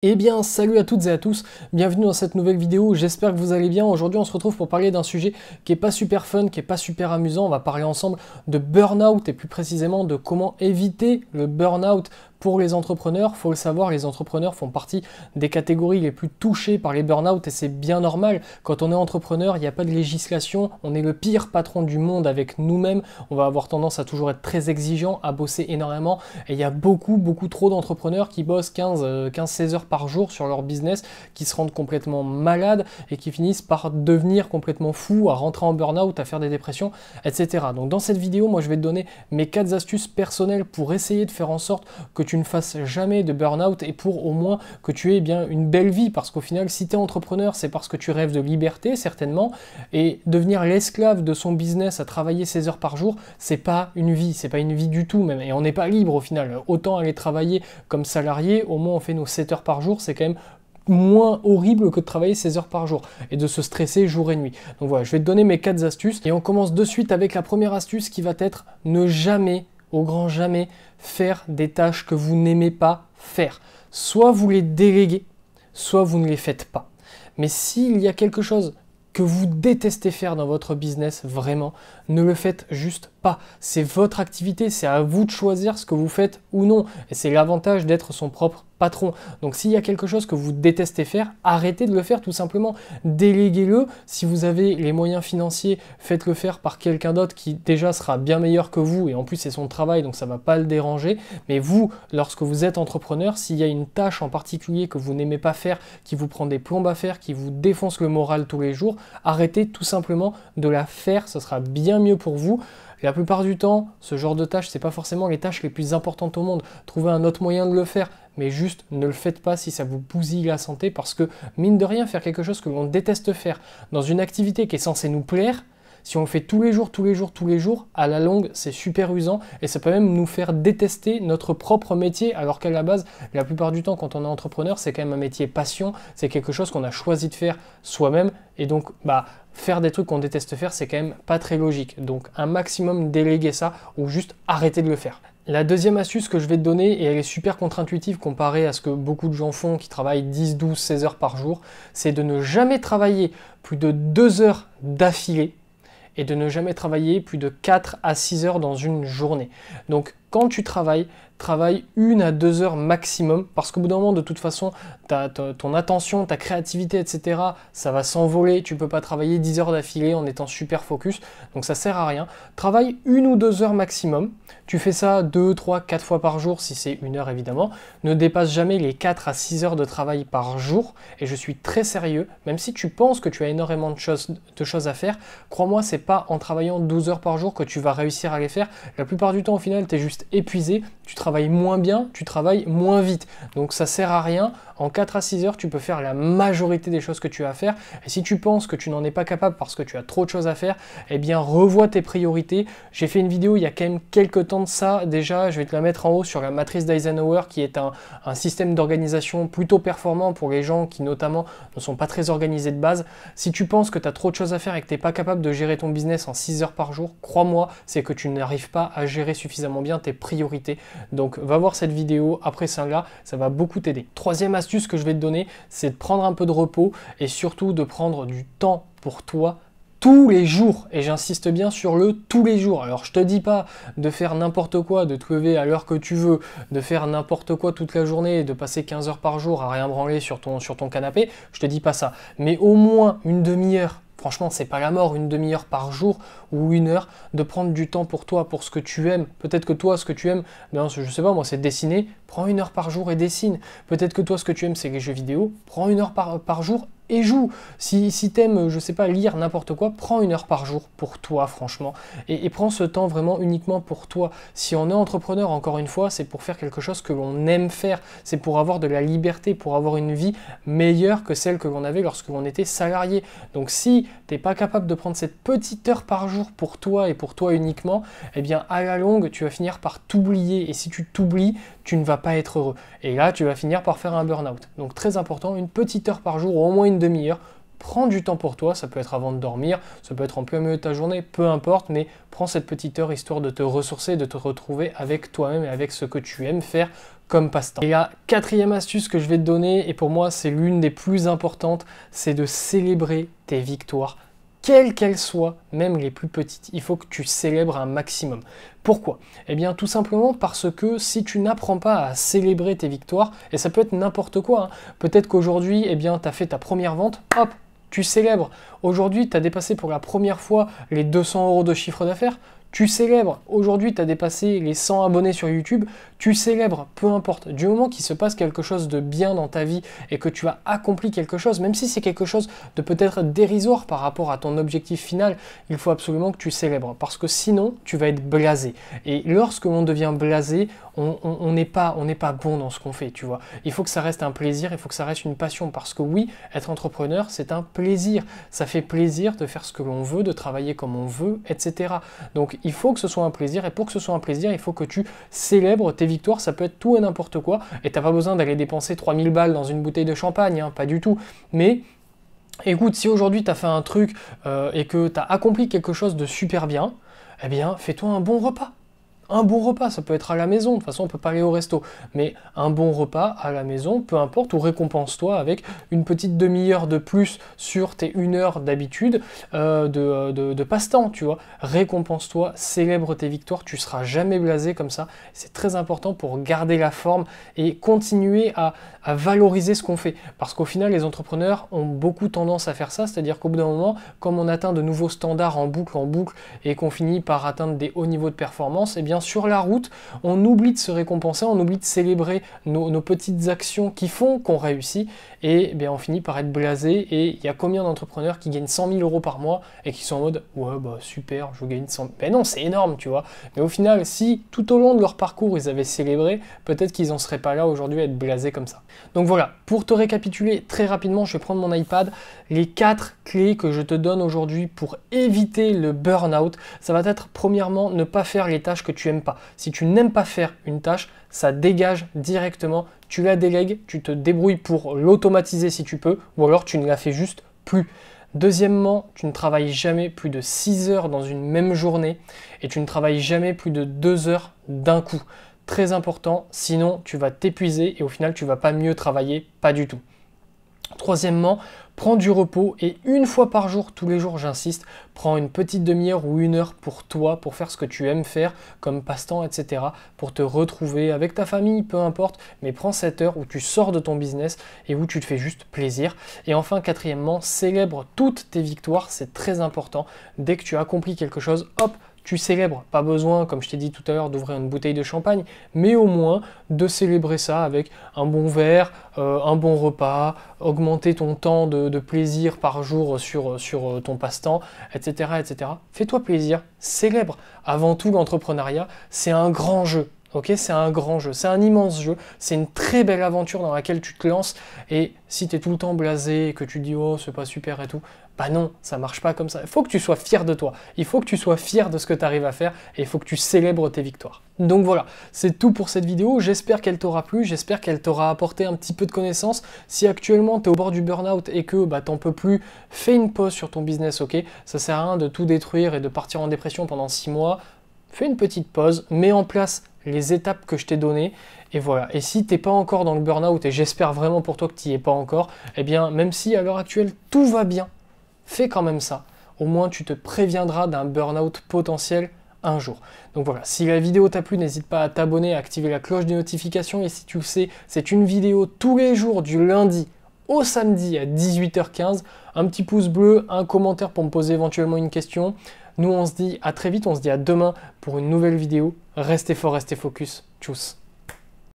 Eh bien, salut à toutes et à tous, bienvenue dans cette nouvelle vidéo, j'espère que vous allez bien. Aujourd'hui, on se retrouve pour parler d'un sujet qui est pas super fun, qui est pas super amusant. On va parler ensemble de burn-out et plus précisément de comment éviter le burn-out pour les entrepreneurs. Faut le savoir, les entrepreneurs font partie des catégories les plus touchées par les burn-out et c'est bien normal. Quand on est entrepreneur, il n'y a pas de législation, on est le pire patron du monde avec nous-mêmes. On va avoir tendance à toujours être très exigeant, à bosser énormément et il y a beaucoup trop d'entrepreneurs qui bossent 15-16 heures par jour sur leur business, qui se rendent complètement malades et qui finissent par devenir complètement fous, à rentrer en burn-out, à faire des dépressions, etc. Donc dans cette vidéo, moi je vais te donner mes 4 astuces personnelles pour essayer de faire en sorte que tu ne fasses jamais de burn-out et pour au moins que tu aies bien une belle vie, parce qu'au final, si tu es entrepreneur, c'est parce que tu rêves de liberté, certainement, et devenir l'esclave de son business à travailler 16 heures par jour, c'est pas une vie, c'est pas une vie du tout même, et on n'est pas libre au final. Autant aller travailler comme salarié, au moins on fait nos 7 heures par jour, c'est quand même moins horrible que de travailler 16 heures par jour et de se stresser jour et nuit. Donc voilà, je vais te donner mes 4 astuces et on commence de suite avec la première astuce qui va être ne jamais, au grand jamais, faire des tâches que vous n'aimez pas faire. Soit vous les déléguez, soit vous ne les faites pas. Mais s'il y a quelque chose que vous détestez faire dans votre business, vraiment, ne le faites juste pas. C'est votre activité, c'est à vous de choisir ce que vous faites ou non. Et c'est l'avantage d'être son propre patron. Donc s'il y a quelque chose que vous détestez faire, arrêtez de le faire tout simplement. Déléguez-le. Si vous avez les moyens financiers, faites-le faire par quelqu'un d'autre qui déjà sera bien meilleur que vous et en plus c'est son travail donc ça ne va pas le déranger. Mais vous, lorsque vous êtes entrepreneur, s'il y a une tâche en particulier que vous n'aimez pas faire, qui vous prend des plombes à faire, qui vous défonce le moral tous les jours, arrêtez tout simplement de la faire. Ce sera bien mieux pour vous. Et la plupart du temps, ce genre de tâches, c'est pas forcément les tâches les plus importantes au monde. Trouvez un autre moyen de le faire, mais juste ne le faites pas si ça vous bousille la santé, parce que mine de rien, faire quelque chose que l'on déteste faire dans une activité qui est censée nous plaire, si on le fait tous les jours, à la longue, c'est super usant et ça peut même nous faire détester notre propre métier, alors qu'à la base, la plupart du temps, quand on est entrepreneur, c'est quand même un métier passion, c'est quelque chose qu'on a choisi de faire soi-même et donc, faire des trucs qu'on déteste faire, c'est quand même pas très logique. Donc, un maximum déléguer ça ou juste arrêter de le faire. La deuxième astuce que je vais te donner, et elle est super contre-intuitive comparée à ce que beaucoup de gens font qui travaillent 10, 12, 16 heures par jour, c'est de ne jamais travailler plus de 2 heures d'affilée et de ne jamais travailler plus de 4 à 6 heures dans une journée. Donc quand tu travailles 1 à 2 heures maximum, parce qu'au bout d'un moment, de toute façon, ton attention, ta créativité, etc., ça va s'envoler. Tu ne peux pas travailler 10 heures d'affilée en étant super focus, donc ça sert à rien. Travaille 1 ou 2 heures maximum. Tu fais ça 2, 3, 4 fois par jour, si c'est 1 heure évidemment. Ne dépasse jamais les 4 à 6 heures de travail par jour, et je suis très sérieux, même si tu penses que tu as énormément de choses à faire, crois-moi, c'est pas en travaillant 12 heures par jour que tu vas réussir à les faire. La plupart du temps, au final, tu es juste épuisé, tu travailles moins bien, tu travailles moins vite. Donc ça sert à rien. En 4 à 6 heures, tu peux faire la majorité des choses que tu as à faire. Et si tu penses que tu n'en es pas capable parce que tu as trop de choses à faire, eh bien revois tes priorités. J'ai fait une vidéo il y a quand même quelques temps de ça déjà, je vais te la mettre en haut sur la matrice d'Eisenhower qui est un système d'organisation plutôt performant pour les gens qui notamment ne sont pas très organisés de base. Si tu penses que tu as trop de choses à faire et que tu n'es pas capable de gérer ton business en 6 heures par jour, crois-moi, c'est que tu n'arrives pas à gérer suffisamment bien tes priorités. Donc va voir cette vidéo après ça, ça va beaucoup t'aider. Troisième astuce que je vais te donner, c'est de prendre un peu de repos et surtout de prendre du temps pour toi tous les jours, et j'insiste bien sur le tous les jours. Alors je te dis pas de faire n'importe quoi, de te lever à l'heure que tu veux, de faire n'importe quoi toute la journée et de passer 15 heures par jour à rien branler sur ton canapé, je te dis pas ça. Mais au moins une demi-heure, franchement c'est pas la mort, une demi-heure par jour ou 1 heure, de prendre du temps pour toi, pour ce que tu aimes. Peut-être que toi ce que tu aimes, je sais pas moi, c'est dessiner, prends 1 heure par jour et dessine. Peut-être que toi ce que tu aimes c'est les jeux vidéo, prends 1 heure par jour et joue. Si t'aimes, je sais pas, lire n'importe quoi, prends 1 heure par jour pour toi, franchement. Et prends ce temps vraiment uniquement pour toi. Si on est entrepreneur, encore une fois, c'est pour faire quelque chose que l'on aime faire. C'est pour avoir de la liberté, pour avoir une vie meilleure que celle que l'on avait lorsque l'on était salarié. Donc si t'es pas capable de prendre cette petite heure par jour pour toi et pour toi uniquement, eh bien à la longue, tu vas finir par t'oublier. Et si tu t'oublies, tu ne vas pas être heureux. Et là, tu vas finir par faire un burn-out. Donc très important, une petite heure par jour, ou au moins une demi-heure. Prends du temps pour toi, ça peut être avant de dormir, ça peut être en plein milieu de ta journée, peu importe, mais prends cette petite heure histoire de te ressourcer, de te retrouver avec toi-même et avec ce que tu aimes faire comme passe-temps. Et la quatrième astuce que je vais te donner, et pour moi c'est l'une des plus importantes, c'est de célébrer tes victoires, quelles qu'elles soient, même les plus petites. Il faut que tu célèbres un maximum. Pourquoi? Eh bien tout simplement parce que si tu n'apprends pas à célébrer tes victoires, et ça peut être n'importe quoi, hein, peut-être qu'aujourd'hui, eh bien tu as fait ta première vente, hop, tu célèbres. Aujourd'hui, tu as dépassé pour la première fois les 200 € de chiffre d'affaires, tu célèbres. Aujourd'hui, tu as dépassé les 100 abonnés sur YouTube, tu célèbres, peu importe. Du moment qu'il se passe quelque chose de bien dans ta vie et que tu as accompli quelque chose, même si c'est quelque chose de peut-être dérisoire par rapport à ton objectif final, il faut absolument que tu célèbres. Parce que sinon, tu vas être blasé. Et lorsque l'on devient blasé, on n'est pas bon dans ce qu'on fait, tu vois. Il faut que ça reste un plaisir, il faut que ça reste une passion. Parce que oui, être entrepreneur, c'est un plaisir. Ça fait plaisir de faire ce que l'on veut, de travailler comme on veut, etc. Donc, il faut que ce soit un plaisir. Et pour que ce soit un plaisir, il faut que tu célèbres tes victoires. Ça peut être tout et n'importe quoi. Et tu n'as pas besoin d'aller dépenser 3000 balles dans une bouteille de champagne, hein, pas du tout. Mais écoute, si aujourd'hui tu as fait un truc et que tu as accompli quelque chose de super bien, eh bien, fais-toi un bon repas. Un bon repas, ça peut être à la maison, de toute façon on ne peut pas aller au resto, mais un bon repas à la maison, peu importe, ou récompense-toi avec une petite demi-heure de plus sur tes 1 heure d'habitude de passe-temps, tu vois. Récompense-toi, célèbre tes victoires, tu seras jamais blasé comme ça, c'est très important pour garder la forme et continuer à valoriser ce qu'on fait, parce qu'au final les entrepreneurs ont beaucoup tendance à faire ça, c'est-à-dire qu'au bout d'un moment, comme on atteint de nouveaux standards en boucle, et qu'on finit par atteindre des hauts niveaux de performance, et bien sur la route, on oublie de se récompenser, on oublie de célébrer nos petites actions qui font qu'on réussit, et bien on finit par être blasé. Et il y a combien d'entrepreneurs qui gagnent 100 000 € par mois et qui sont en mode ouais bah super, je gagne 100 000. Ben non, c'est énorme, tu vois. Mais au final, si tout au long de leur parcours ils avaient célébré, peut-être qu'ils n'en seraient pas là aujourd'hui à être blasés comme ça. Donc voilà, pour te récapituler très rapidement, je vais prendre mon iPad, les 4 clés que je te donne aujourd'hui pour éviter le burn-out, ça va être premièrement ne pas faire les tâches que tu n'aimes pas. Si tu n'aimes pas faire une tâche, ça dégage directement, tu la délègues, tu te débrouilles pour l'automatiser si tu peux, ou alors tu ne la fais juste plus. Deuxièmement, tu ne travailles jamais plus de 6 heures dans une même journée et tu ne travailles jamais plus de 2 heures d'un coup. Très important, sinon tu vas t'épuiser et au final tu vas pas mieux travailler, pas du tout. Troisièmement, prends du repos et une fois par jour, tous les jours j'insiste, prends une petite demi-heure ou 1 heure pour toi, pour faire ce que tu aimes faire comme passe-temps, etc. Pour te retrouver avec ta famille, peu importe, mais prends cette heure où tu sors de ton business et où tu te fais juste plaisir. Et enfin, quatrièmement, célèbre toutes tes victoires, c'est très important. Dès que tu as accompli quelque chose, hop, tu célèbres. Pas besoin, comme je t'ai dit tout à l'heure, d'ouvrir une bouteille de champagne, mais au moins de célébrer ça avec un bon verre, un bon repas, augmenter ton temps de plaisir par jour sur ton passe-temps, etc., etc. Fais-toi plaisir, célèbre. Avant tout, l'entrepreneuriat, c'est un grand jeu. Ok, c'est un grand jeu, c'est un immense jeu, c'est une très belle aventure dans laquelle tu te lances et si tu es tout le temps blasé et que tu dis oh c'est pas super et tout, bah non, ça marche pas comme ça. Il faut que tu sois fier de toi, il faut que tu sois fier de ce que tu arrives à faire et il faut que tu célèbres tes victoires. Donc voilà, c'est tout pour cette vidéo, j'espère qu'elle t'aura plu, j'espère qu'elle t'aura apporté un petit peu de connaissances. Si actuellement tu es au bord du burn-out et que bah, t'en peux plus, fais une pause sur ton business, ok? Ça sert à rien de tout détruire et de partir en dépression pendant 6 mois. Fais une petite pause, mets en place les étapes que je t'ai données et voilà. Et si tu n'es pas encore dans le burn-out, et j'espère vraiment pour toi que tu n'y es pas encore, eh bien même si à l'heure actuelle tout va bien, fais quand même ça. Au moins tu te préviendras d'un burn-out potentiel un jour. Donc voilà, si la vidéo t'a plu, n'hésite pas à t'abonner, à activer la cloche de notification et si tu le sais, c'est une vidéo tous les jours du lundi au samedi à 18h15. Un petit pouce bleu, un commentaire pour me poser éventuellement une question. Nous, on se dit à très vite, on se dit à demain pour une nouvelle vidéo. Restez fort, restez focus. Tchuss.